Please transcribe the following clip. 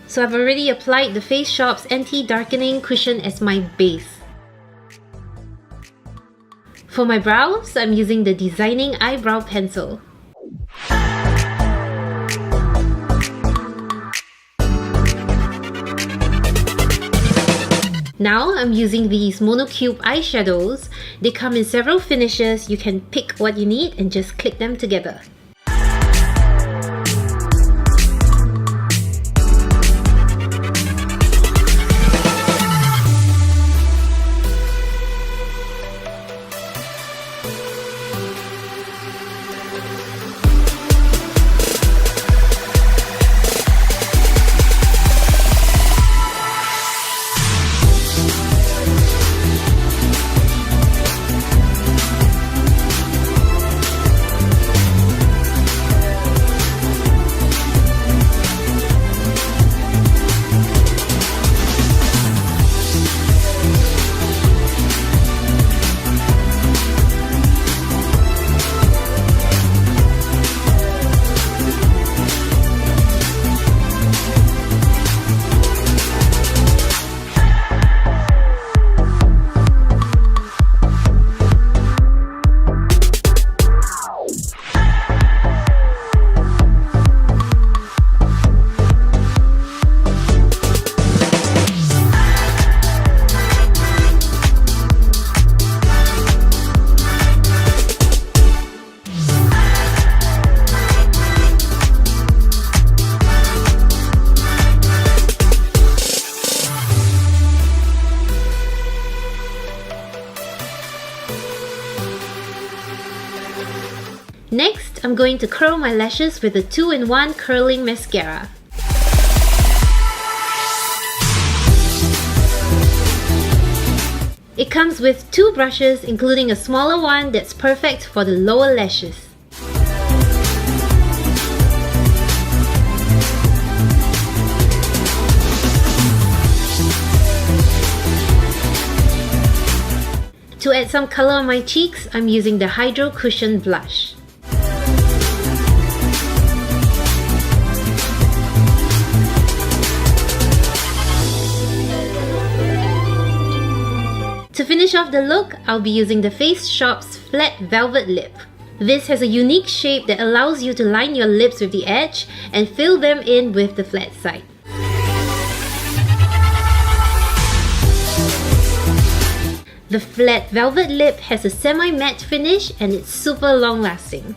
So I've already applied the Face Shop's Anti-Darkening cushion as my base. For my brows, I'm using the Designing Eyebrow Pencil. Now I'm using these monocube eyeshadows. They come in several finishes. You can pick what you need and just click them together. Next, I'm going to curl my lashes with a 2-in-1 curling mascara. It comes with 2 brushes, including a smaller one that's perfect for the lower lashes. To add some color on my cheeks, I'm using the Hydro Cushion Blush. To finish off the look, I'll be using the Face Shop's Flat Velvet Lip. This has a unique shape that allows you to line your lips with the edge and fill them in with the flat side. The Flat Velvet Lip has a semi-matte finish and it's super long lasting.